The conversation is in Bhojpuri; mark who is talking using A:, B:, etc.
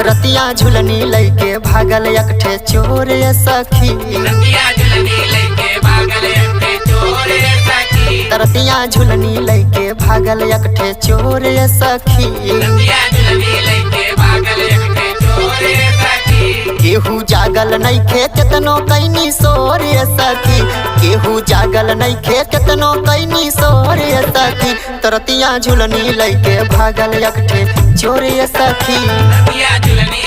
A: रतिया झुलनी लैके भागल एकठे चोर सखी।
B: रतिया झुलनी लैके भागल एकठे चोर सखी।
A: रतिया झुलनी लैके भागल एकठे चोर सखी।
B: रतिया झुलनी लैके भागल एकठे चोर सखी।
A: केहू जागल नइखे केतनो कैनी सोर सखी। केहू जागल नइखे केतनो कैनी सोर सखी। रतिया झुलनी लैके भागल एकठे चोर सखी।
B: रतिया झुलनी